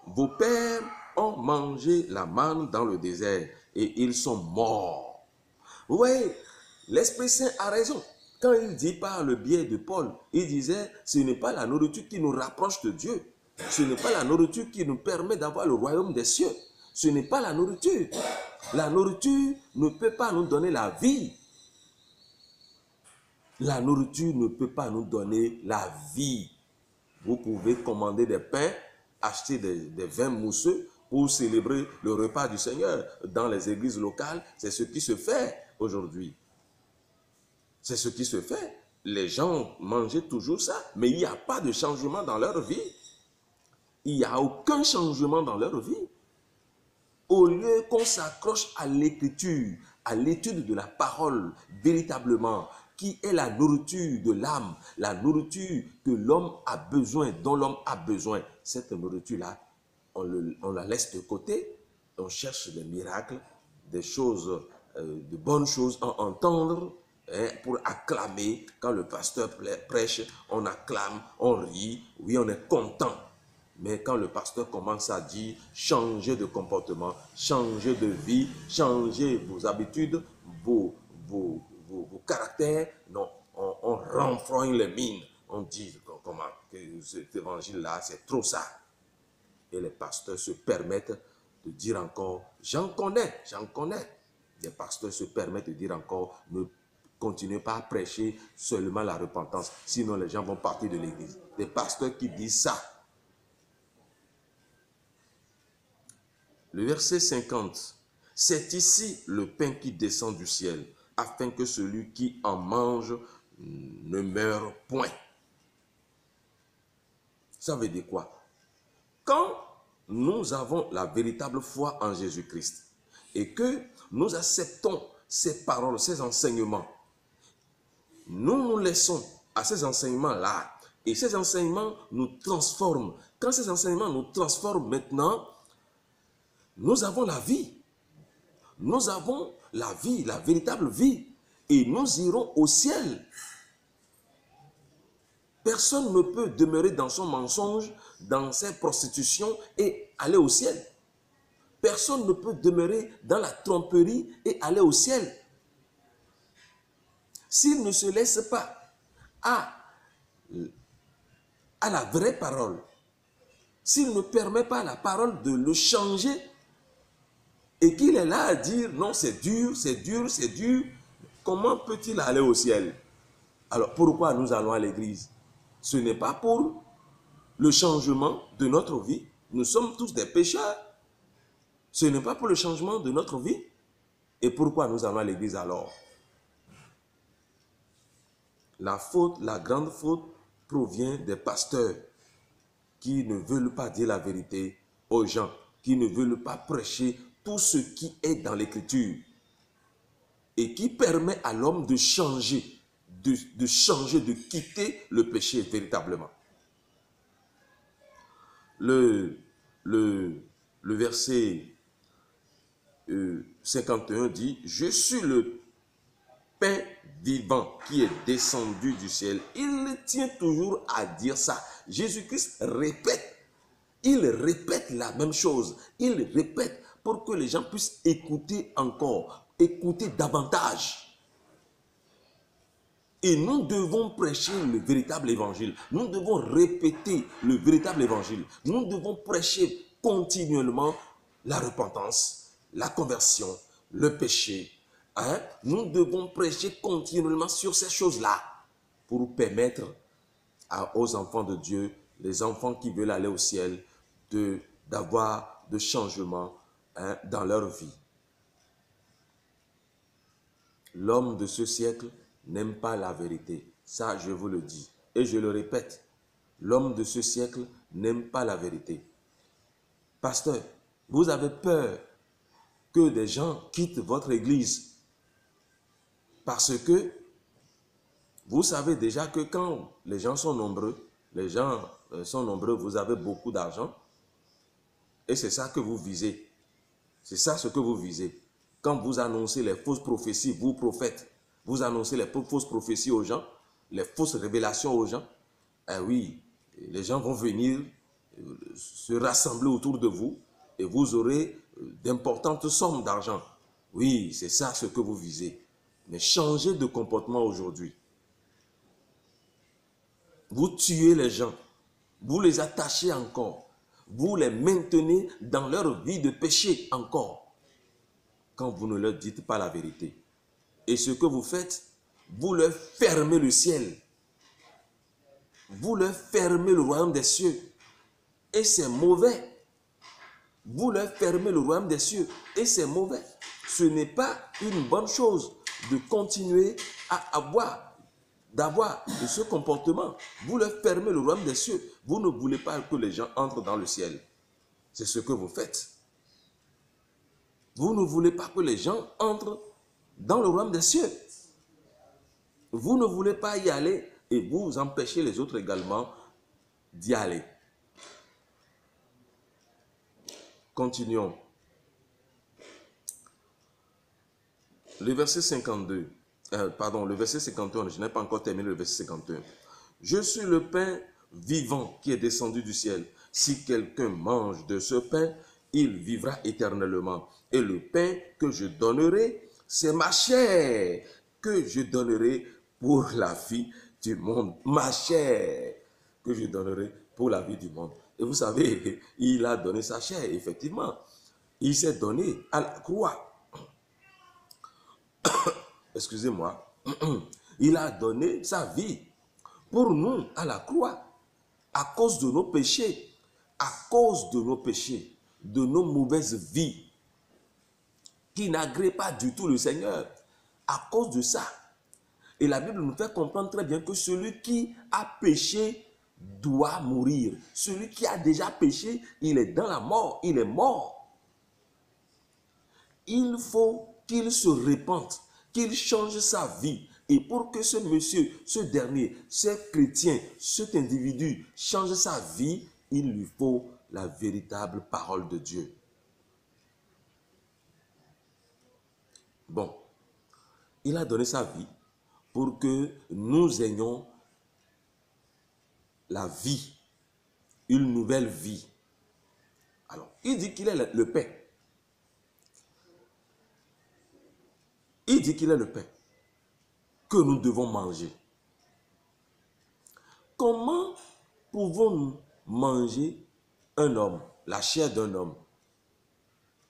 Vos pères ont mangé la manne dans le désert et ils sont morts. Vous voyez, l'Esprit Saint a raison. Quand il dit par le biais de Paul, il disait, ce n'est pas la nourriture qui nous rapproche de Dieu. Ce n'est pas la nourriture qui nous permet d'avoir le royaume des cieux. Ce n'est pas la nourriture. La nourriture ne peut pas nous donner la vie. La nourriture ne peut pas nous donner la vie. Vous pouvez commander des pains acheter des vins mousseux pour célébrer le repas du Seigneur dans les églises locales. C'est ce qui se fait aujourd'hui. C'est ce qui se fait. Les gens mangeaient toujours ça, mais il n'y a pas de changement dans leur vie. Il n'y a aucun changement dans leur vie. Au lieu qu'on s'accroche à l'écriture, à l'étude de la parole, véritablement, qui est la nourriture de l'âme, la nourriture que l'homme a besoin, dont l'homme a besoin. Cette nourriture-là, on la laisse de côté, on cherche des miracles, des choses, de bonnes choses à entendre, hein, pour acclamer. Quand le pasteur prêche, on acclame, on rit, oui, on est content. Mais quand le pasteur commence à dire changez de comportement, changez de vie, changez vos habitudes, vos caractères, non, on renfrogne les mines. On dit comment que cet évangile-là, c'est trop ça. Et les pasteurs se permettent de dire encore, j'en connais. Les pasteurs se permettent de dire encore, ne continuez pas à prêcher seulement la repentance, sinon les gens vont partir de l'église. Des pasteurs qui disent ça. Le verset 50, c'est ici le pain qui descend du ciel, afin que celui qui en mange ne meure point. Ça veut dire quoi? Quand nous avons la véritable foi en Jésus-Christ et que nous acceptons ces paroles, ces enseignements, nous laissons à ces enseignements-là et ces enseignements nous transforment. Quand ces enseignements nous transforment maintenant, nous avons la vie. Nous avons la vie, la véritable vie. Et nous irons au ciel. Personne ne peut demeurer dans son mensonge, dans ses prostitutions et aller au ciel. Personne ne peut demeurer dans la tromperie et aller au ciel. S'il ne se laisse pas à la vraie parole, s'il ne permet pas à la parole de le changer, et qu'il est là à dire, non, c'est dur, c'est dur, c'est dur, comment peut-il aller au ciel? Alors, pourquoi nous allons à l'église? Ce n'est pas pour le changement de notre vie. Nous sommes tous des pécheurs. Ce n'est pas pour le changement de notre vie. Et pourquoi nous allons à l'église alors? La faute, la grande faute, provient des pasteurs qui ne veulent pas dire la vérité aux gens, qui ne veulent pas prêcher tout ce qui est dans l'écriture et qui permet à l'homme de changer, de quitter le péché véritablement. Le verset 51 dit, je suis le pain vivant qui est descendu du ciel. Il tient toujours à dire ça. Jésus-Christ répète, il répète la même chose. Il répète pour que les gens puissent écouter encore, écouter davantage. Et nous devons prêcher le véritable évangile. Nous devons répéter le véritable évangile. Nous devons prêcher continuellement la repentance, la conversion, le péché. Hein? Nous devons prêcher continuellement sur ces choses-là pour permettre aux enfants de Dieu, les enfants qui veulent aller au ciel, d'avoir de changements, hein, dans leur vie. L'homme de ce siècle n'aime pas la vérité. Ça, je vous le dis. Et je le répète. L'homme de ce siècle n'aime pas la vérité. Pasteur, vous avez peur que des gens quittent votre église parce que vous savez déjà que quand les gens sont nombreux, vous avez beaucoup d'argent et c'est ça que vous visez. C'est ça ce que vous visez. Quand vous annoncez les fausses prophéties, vous prophètes, vous annoncez les fausses prophéties aux gens, les fausses révélations aux gens, eh oui, les gens vont venir se rassembler autour de vous et vous aurez d'importantes sommes d'argent. Oui, c'est ça ce que vous visez. Mais changez de comportement aujourd'hui. Vous tuez les gens, vous les attachez encore, vous les maintenez dans leur vie de péché encore, quand vous ne leur dites pas la vérité. Et ce que vous faites, vous leur fermez le ciel. Vous leur fermez le royaume des cieux. et c'est mauvais. Vous leur fermez le royaume des cieux et c'est mauvais. Ce n'est pas une bonne chose de continuer à d'avoir ce comportement. Vous leur fermez le royaume des cieux. Vous ne voulez pas que les gens entrent dans le ciel. C'est ce que vous faites. Vous ne voulez pas que les gens entrent dans le royaume des cieux. Vous ne voulez pas y aller et vous empêchez les autres également d'y aller. Continuons. Le verset 52, le verset 51, je n'ai pas encore terminé le verset 51. Je suis le pain vivant qui est descendu du ciel. Si quelqu'un mange de ce pain, il vivra éternellement. Et le pain que je donnerai, c'est ma chair que je donnerai pour la vie du monde. Ma chair que je donnerai pour la vie du monde. Et vous savez, il a donné sa chair, effectivement. Il s'est donné à la croix. Excusez-moi. Il a donné sa vie pour nous à la croix à cause de nos péchés, à cause de nos péchés, de nos mauvaises vies qui n'agréent pas du tout le Seigneur. À cause de ça. Et la Bible nous fait comprendre très bien que celui qui a péché doit mourir. Celui qui a déjà péché, il est dans la mort, il est mort. Il faut qu'il se repente, qu'il change sa vie. Et pour que ce monsieur, ce dernier, ce chrétien, cet individu change sa vie, il lui faut la véritable parole de Dieu. Bon, il a donné sa vie pour que nous ayons la vie, une nouvelle vie. Alors, il dit qu'il est le pain. Il dit qu'il est le pain que nous devons manger. Comment pouvons-nous manger un homme, la chair d'un homme?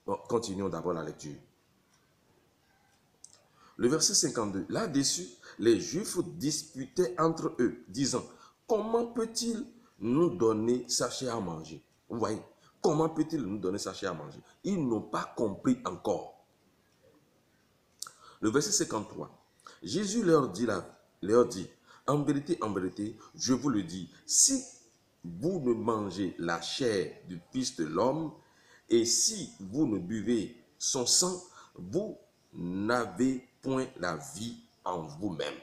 Bon, continuons d'abord la lecture. Le verset 52, là-dessus, les Juifs disputaient entre eux, disant, comment peut-il nous donner sa chair à manger? Vous voyez, comment peut-il nous donner sa chair à manger? Ils n'ont pas compris encore. Le verset 53, Jésus leur dit, en vérité, je vous le dis, si vous ne mangez la chair du Fils de l'homme, et si vous ne buvez son sang, vous n'avez point la vie en vous-même.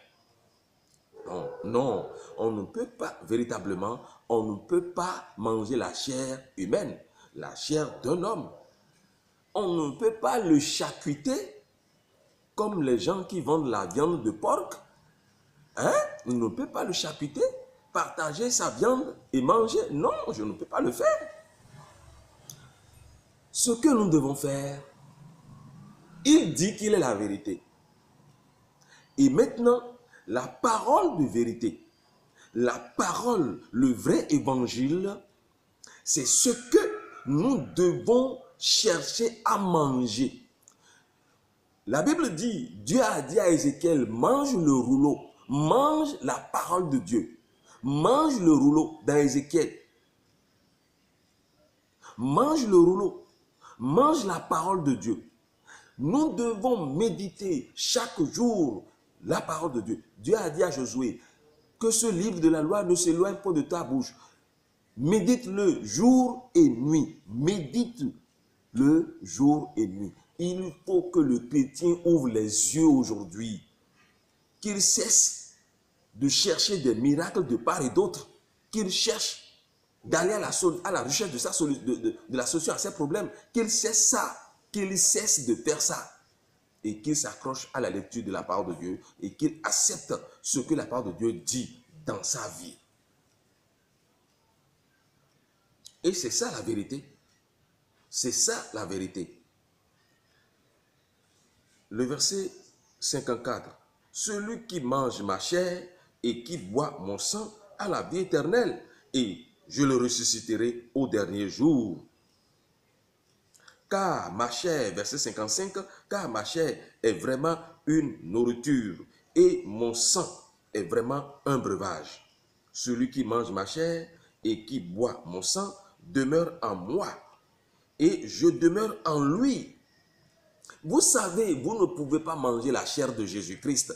Non, on ne peut pas, véritablement, on ne peut pas manger la chair humaine, la chair d'un homme. On ne peut pas le charcuter comme les gens qui vendent la viande de porc. On ne peut pas le charcuter, partager sa viande et manger. Non, je ne peux pas le faire. Ce que nous devons faire, il dit qu'il est la vérité. Et maintenant, la parole de vérité, la parole, le vrai évangile, c'est ce que nous devons chercher à manger. La Bible dit, Dieu a dit à Ézéchiel, mange le rouleau, mange la parole de Dieu. Mange le rouleau dans Ézéchiel. Mange le rouleau, mange la parole de Dieu. Nous devons méditer chaque jour la parole de Dieu. Dieu a dit à Josué que ce livre de la loi ne s'éloigne pas de ta bouche. Médite-le jour et nuit. Médite-le jour et nuit. Il faut que le chrétien ouvre les yeux aujourd'hui. Qu'il cesse de chercher des miracles de part et d'autre. Qu'il cherche d'aller à la recherche de la solution à ses problèmes. Qu'il cesse ça. Qu'il cesse de faire ça. Et qu'il s'accroche à la lecture de la parole de Dieu. Et qu'il accepte ce que la parole de Dieu dit dans sa vie. Et c'est ça la vérité. C'est ça la vérité. Le verset 54. Celui qui mange ma chair et qui boit mon sang a la vie éternelle, et je le ressusciterai au dernier jour. Car ma chair, verset 55, car ma chair est vraiment une nourriture et mon sang est vraiment un breuvage. Celui qui mange ma chair et qui boit mon sang demeure en moi et je demeure en lui. Vous savez, vous ne pouvez pas manger la chair de Jésus-Christ.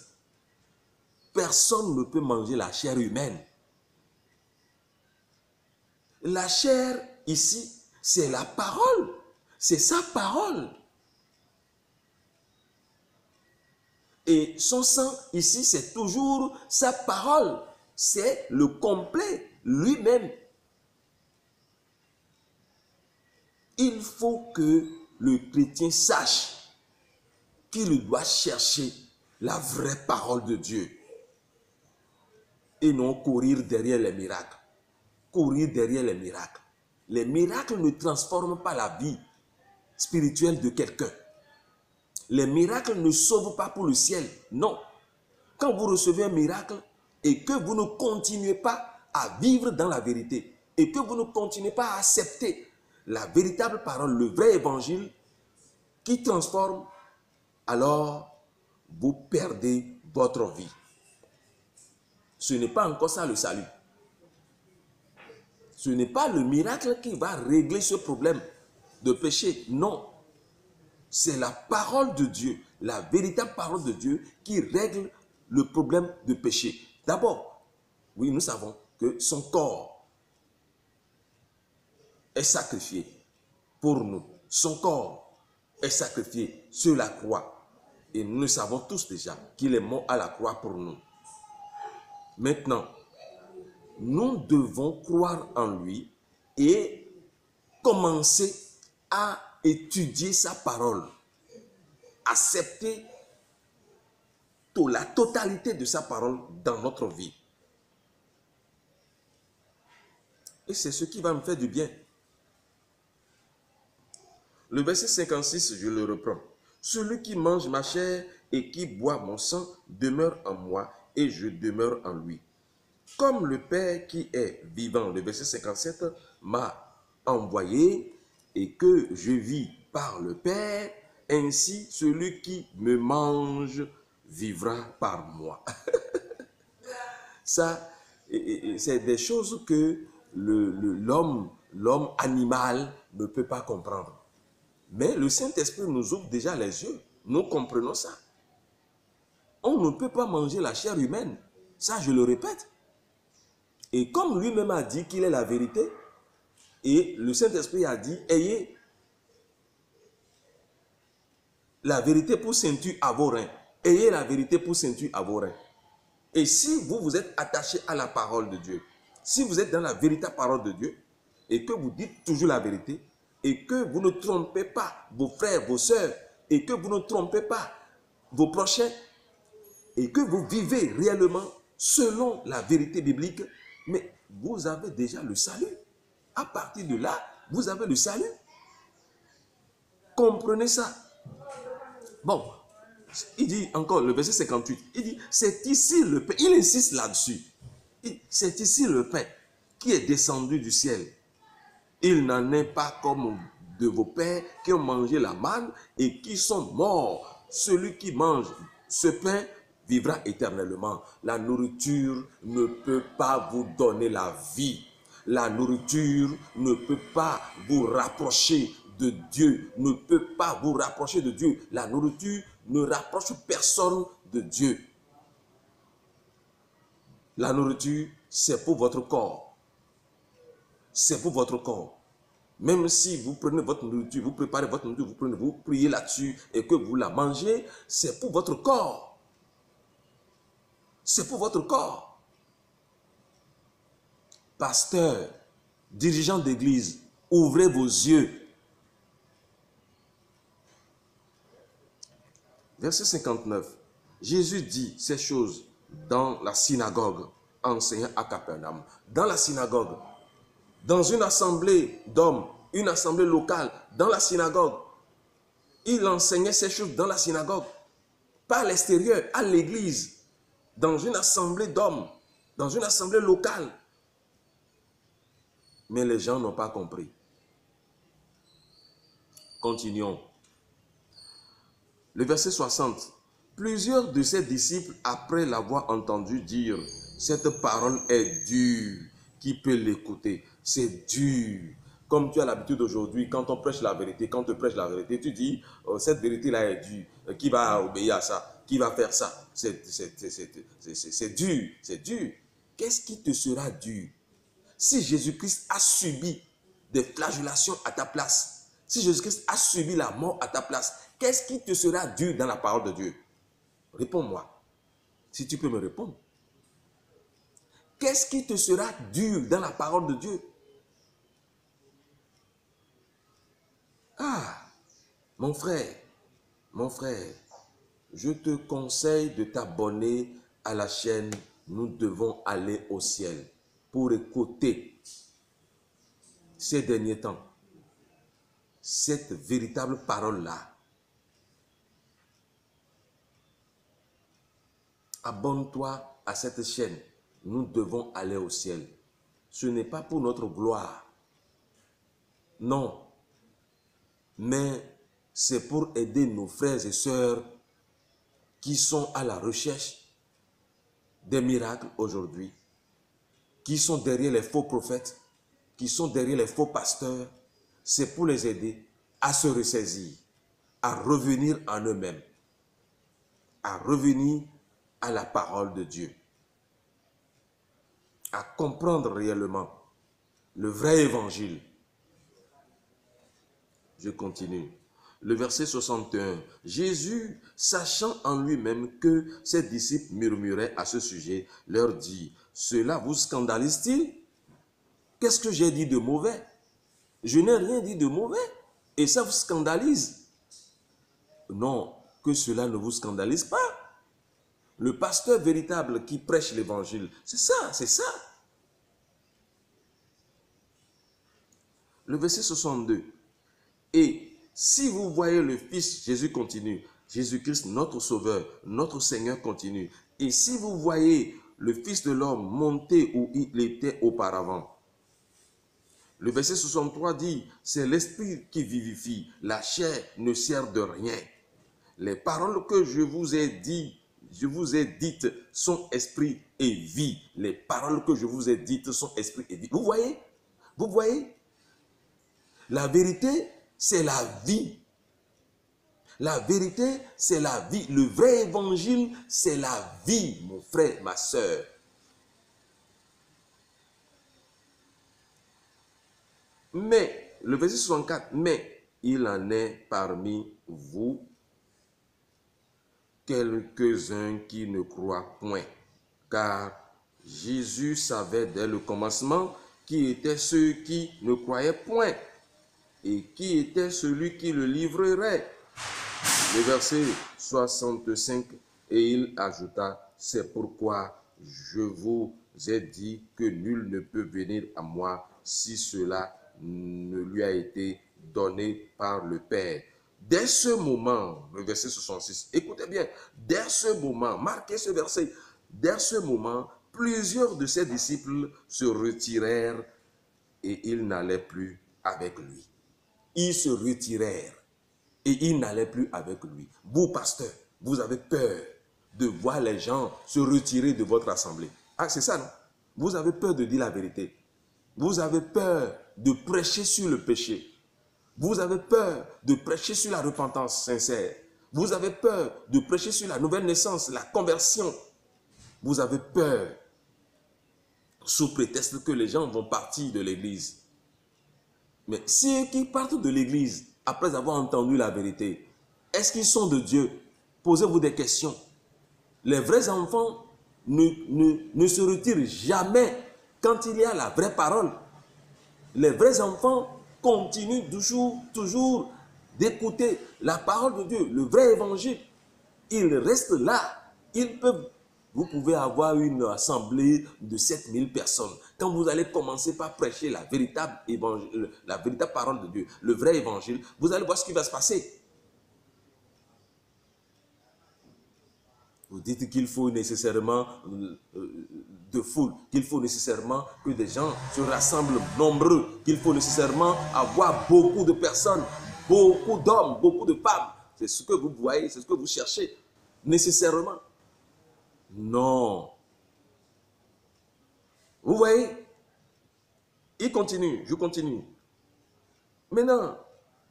Personne ne peut manger la chair humaine. La chair, ici, c'est la parole. C'est sa parole. Et son sang, ici, c'est toujours sa parole. C'est le complet, lui-même. Il faut que le chrétien sache qu'il doit chercher la vraie parole de Dieu. Et non courir derrière les miracles. Courir derrière les miracles. Les miracles ne transforment pas la vie spirituelle de quelqu'un. Les miracles ne sauvent pas pour le ciel. Non. Quand vous recevez un miracle et que vous ne continuez pas à vivre dans la vérité et que vous ne continuez pas à accepter la véritable parole, le vrai évangile qui transforme, alors vous perdez votre vie. Ce n'est pas encore ça le salut. Ce n'est pas le miracle qui va régler ce problème de péché. Non. C'est la parole de Dieu, la véritable parole de Dieu qui règle le problème de péché. D'abord, oui, nous savons que son corps est sacrifié pour nous. Son corps est sacrifié sur la croix. Et nous le savons tous déjà qu'il est mort à la croix pour nous. Maintenant, nous devons croire en lui et commencer à étudier sa parole. Accepter la totalité de sa parole dans notre vie. Et c'est ce qui va me faire du bien. Le verset 56, je le reprends. Celui qui mange ma chair et qui boit mon sang demeure en moi et je demeure en lui. Comme le Père qui est vivant, le verset 57, m'a envoyé et que je vis par le Père, ainsi celui qui me mange vivra par moi. Ça, c'est des choses que l'homme animal ne peut pas comprendre. Mais le Saint-Esprit nous ouvre déjà les yeux. Nous comprenons ça. On ne peut pas manger la chair humaine. Ça, je le répète. Et comme lui-même a dit qu'il est la vérité, et le Saint-Esprit a dit, ayez la vérité pour ceinture à vos reins. Ayez la vérité pour ceinture à vos reins. Et si vous êtes attaché à la parole de Dieu, si vous êtes dans la véritable parole de Dieu, et que vous dites toujours la vérité, et que vous ne trompez pas vos frères, vos sœurs, et que vous ne trompez pas vos prochains, et que vous vivez réellement selon la vérité biblique, mais vous avez déjà le salut. À partir de là, vous avez le salut. Comprenez ça. Bon, il dit encore, le verset 58, il dit, c'est ici le pain, il insiste là-dessus. C'est ici le pain qui est descendu du ciel. Il n'en est pas comme de vos pères qui ont mangé la manne et qui sont morts. Celui qui mange ce pain vivra éternellement. La nourriture ne peut pas vous donner la vie. La nourriture ne peut pas vous rapprocher de Dieu, ne peut pas vous rapprocher de Dieu. La nourriture ne rapproche personne de Dieu. La nourriture, c'est pour votre corps. C'est pour votre corps. Même si vous prenez votre nourriture, vous préparez votre nourriture, vous priez là-dessus et que vous la mangez, c'est pour votre corps. C'est pour votre corps. Pasteur, dirigeant d'église, ouvrez vos yeux. Verset 59. Jésus dit ces choses dans la synagogue, enseignant à Capernaum. Dans la synagogue, dans une assemblée d'hommes, une assemblée locale, dans la synagogue. Il enseignait ces choses dans la synagogue, pas à l'extérieur, à l'église, dans une assemblée d'hommes, dans une assemblée locale. Mais les gens n'ont pas compris. Continuons. Le verset 60. Plusieurs de ses disciples, après l'avoir entendu dire, cette parole est dure, qui peut l'écouter? C'est dur. Comme tu as l'habitude aujourd'hui, quand on prêche la vérité, quand tu prêches la vérité, tu dis, cette vérité-là est dure. Qui va obéir à ça? Qui va faire ça? C'est dur, c'est dur. Qu'est-ce qui te sera dur? Si Jésus-Christ a subi des flagellations à ta place, si Jésus-Christ a subi la mort à ta place, qu'est-ce qui te sera dur dans la parole de Dieu? Réponds-moi, si tu peux me répondre. Qu'est-ce qui te sera dur dans la parole de Dieu? Ah, mon frère, je te conseille de t'abonner à la chaîne Nous devons aller au ciel pour écouter ces derniers temps cette véritable parole-là. Abonne-toi à cette chaîne. Nous devons aller au ciel. Ce n'est pas pour notre gloire. Non. Mais c'est pour aider nos frères et sœurs qui sont à la recherche des miracles aujourd'hui, qui sont derrière les faux prophètes, qui sont derrière les faux pasteurs. C'est pour les aider à se ressaisir, à revenir en eux-mêmes, à revenir à la parole de Dieu, à comprendre réellement le vrai évangile. Je continue. Le verset 61. Jésus, sachant en lui-même que ses disciples murmuraient à ce sujet, leur dit, « Cela vous scandalise-t-il? Qu'est-ce que j'ai dit de mauvais? Je n'ai rien dit de mauvais et ça vous scandalise. » Non, que cela ne vous scandalise pas. Le pasteur véritable qui prêche l'évangile, c'est ça, c'est ça. Le verset 62. Et si vous voyez le Fils, Jésus continue, Jésus-Christ, notre Sauveur, notre Seigneur continue. Et si vous voyez le Fils de l'homme monter où il était auparavant. Le verset 63 dit, c'est l'Esprit qui vivifie, la chair ne sert de rien. Les paroles que je vous ai dites sont esprit et vie. Les paroles que je vous ai dites sont esprit et vie. Vous voyez? Vous voyez? La vérité, c'est la vie. La vérité, c'est la vie. Le vrai évangile, c'est la vie, mon frère, ma soeur. Mais, le verset 64, mais il en est parmi vous quelques-uns qui ne croient point, car Jésus savait dès le commencement qui étaient ceux qui ne croyaient point et qui était celui qui le livrerait. Le verset 65, et il ajouta, c'est pourquoi je vous ai dit que nul ne peut venir à moi si cela ne lui a été donné par le Père. Dès ce moment, le verset 66, écoutez bien, dès ce moment, marquez ce verset, dès ce moment, plusieurs de ses disciples se retirèrent et ils n'allaient plus avec lui. Ils se retirèrent et ils n'allaient plus avec lui. Vous, pasteur, vous avez peur de voir les gens se retirer de votre assemblée. Ah, c'est ça, non? Vous avez peur de dire la vérité. Vous avez peur de prêcher sur le péché. Vous avez peur de prêcher sur la repentance sincère. Vous avez peur de prêcher sur la nouvelle naissance, la conversion. Vous avez peur sous prétexte que les gens vont partir de l'église. Mais ceux qui partent de l'église après avoir entendu la vérité, est-ce qu'ils sont de Dieu? Posez-vous des questions. Les vrais enfants ne se retirent jamais quand il y a la vraie parole. Les vrais enfants continuent toujours d'écouter la parole de Dieu, le vrai évangile. Ils restent là. Vous pouvez avoir une assemblée de 7000 personnes. Quand vous allez commencer par prêcher la véritable parole de Dieu, le vrai évangile, vous allez voir ce qui va se passer. Vous dites qu'il faut nécessairement de foule, qu'il faut nécessairement que des gens se rassemblent nombreux, qu'il faut nécessairement avoir beaucoup de personnes, beaucoup d'hommes, beaucoup de femmes. C'est ce que vous voyez, c'est ce que vous cherchez, nécessairement. Non. Vous voyez? Il continue, je continue. Maintenant,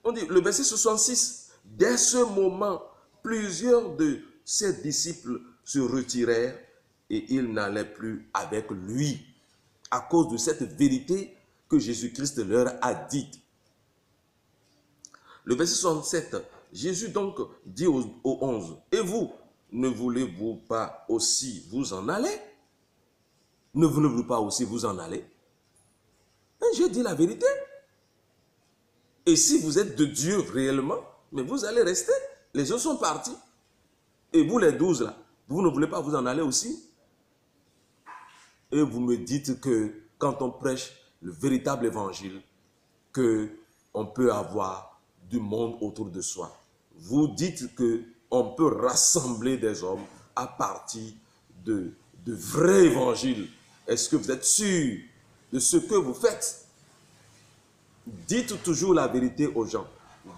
on dit, le verset 66, dès ce moment, plusieurs de ses disciples se retirèrent et ils n'allaient plus avec lui à cause de cette vérité que Jésus-Christ leur a dite. Le verset 67, Jésus donc dit aux 11, et vous, ne voulez-vous pas aussi vous en aller? Ne voulez-vous pas aussi vous en aller? J'ai dit la vérité. Et si vous êtes de Dieu réellement, mais vous allez rester. Les autres sont partis. Et vous les 12 là, vous ne voulez pas vous en aller aussi? Et vous me dites que quand on prêche le véritable évangile, qu'on peut avoir du monde autour de soi. Vous dites qu'on peut rassembler des hommes à partir de vrais évangiles. Est-ce que vous êtes sûr de ce que vous faites? Dites toujours la vérité aux gens.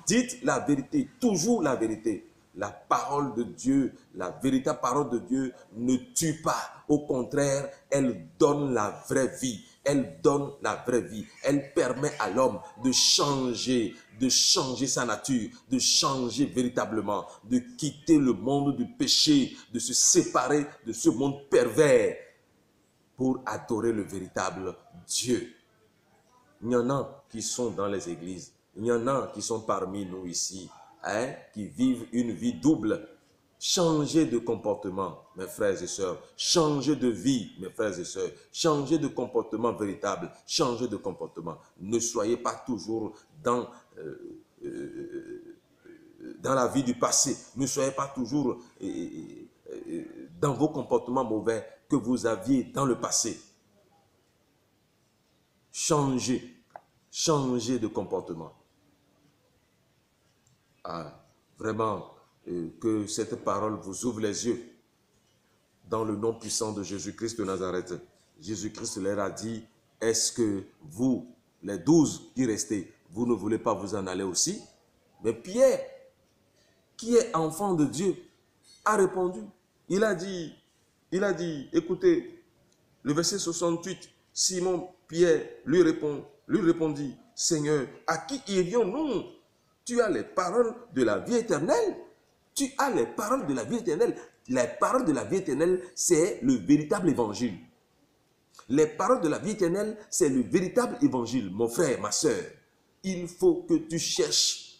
Dites la vérité, toujours la vérité. La parole de Dieu, la véritable parole de Dieu ne tue pas. Au contraire, elle donne la vraie vie. Elle donne la vraie vie. Elle permet à l'homme de changer sa nature, de changer véritablement, de quitter le monde du péché, de se séparer de ce monde pervers pour adorer le véritable Dieu. Il y en a qui sont dans les églises. Il y en a qui sont parmi nous ici, qui vivent une vie double. Changez de comportement, mes frères et sœurs. Changez de vie, mes frères et sœurs. Changez de comportement véritable. Changez de comportement. Ne soyez pas toujours dans la vie du passé. Ne soyez pas toujours dans vos comportements mauvais que vous aviez dans le passé. Changez de comportement. Vraiment, que cette parole vous ouvre les yeux. Dans le nom puissant de Jésus-Christ de Nazareth, Jésus-Christ leur a dit, est-ce que vous, les 12 qui restaient, vous ne voulez pas vous en aller aussi? Mais Pierre, qui est enfant de Dieu, a répondu. Il a dit, écoutez, le verset 68, Simon Pierre lui répondit, Seigneur, à qui irions-nous? Tu as les paroles de la vie éternelle. Tu as les paroles de la vie éternelle. Les paroles de la vie éternelle, c'est le véritable évangile. Les paroles de la vie éternelle, c'est le véritable évangile. Mon frère, ma soeur, il faut que tu cherches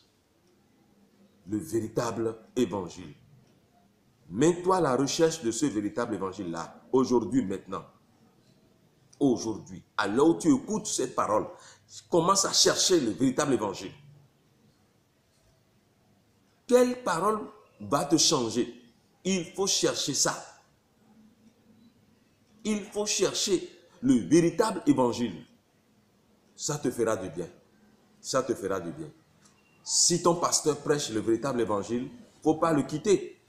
le véritable évangile. Mets-toi à la recherche de ce véritable évangile-là, aujourd'hui, maintenant. Aujourd'hui, alors où tu écoutes cette parole, commence à chercher le véritable évangile. Quelle parole va te changer? Il faut chercher ça. Il faut chercher le véritable évangile. Ça te fera du bien. Ça te fera du bien. Si ton pasteur prêche le véritable évangile, il ne faut pas le quitter.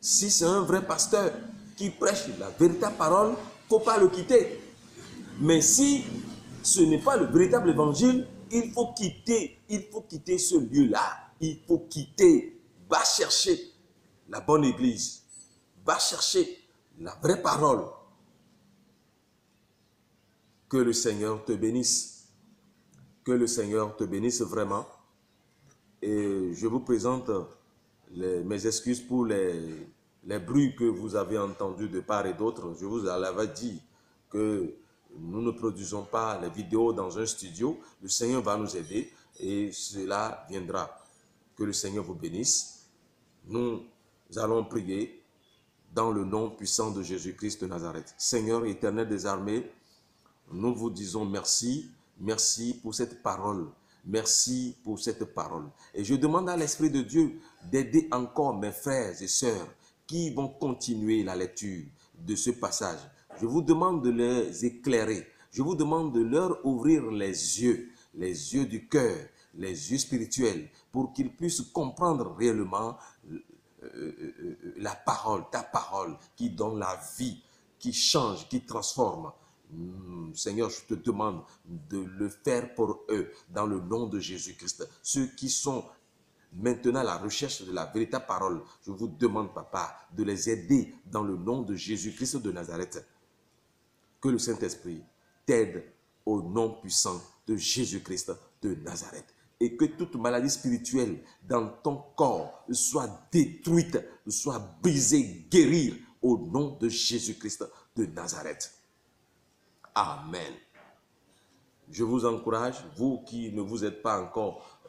Si c'est un vrai pasteur qui prêche la véritable parole, il ne faut pas le quitter. Mais si ce n'est pas le véritable évangile, il faut quitter ce lieu-là. Il faut quitter. Va chercher la bonne église. Va chercher la vraie parole. Que le Seigneur te bénisse. Que le Seigneur te bénisse vraiment. Et je vous présente mes excuses pour les bruits que vous avez entendus de part et d'autre. Je vous avais dit que nous ne produisons pas les vidéos dans un studio. Le Seigneur va nous aider et cela viendra. Que le Seigneur vous bénisse. Nous allons prier dans le nom puissant de Jésus-Christ de Nazareth. Seigneur éternel des armées, nous vous disons merci. Merci pour cette parole. Merci pour cette parole. Et je demande à l'Esprit de Dieu d'aider encore mes frères et sœurs qui vont continuer la lecture de ce passage. Je vous demande de les éclairer. Je vous demande de leur ouvrir les yeux du cœur, les yeux spirituels, pour qu'ils puissent comprendre réellement la parole, ta parole, qui donne la vie, qui change, qui transforme. Seigneur, je te demande de le faire pour eux, dans le nom de Jésus-Christ. Ceux qui sont maintenant à la recherche de la véritable parole, je vous demande, Papa, de les aider dans le nom de Jésus-Christ de Nazareth. Que le Saint-Esprit t'aide au nom puissant de Jésus-Christ de Nazareth. et que toute maladie spirituelle dans ton corps soit détruite, soit brisée, guérie au nom de Jésus-Christ de Nazareth. Amen. Je vous encourage, vous qui ne vous êtes pas encore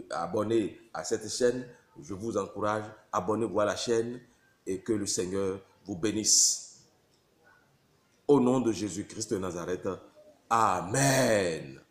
abonnés à cette chaîne, je vous encourage, abonnez-vous à la chaîne et que le Seigneur vous bénisse. Au nom de Jésus-Christ de Nazareth, Amen.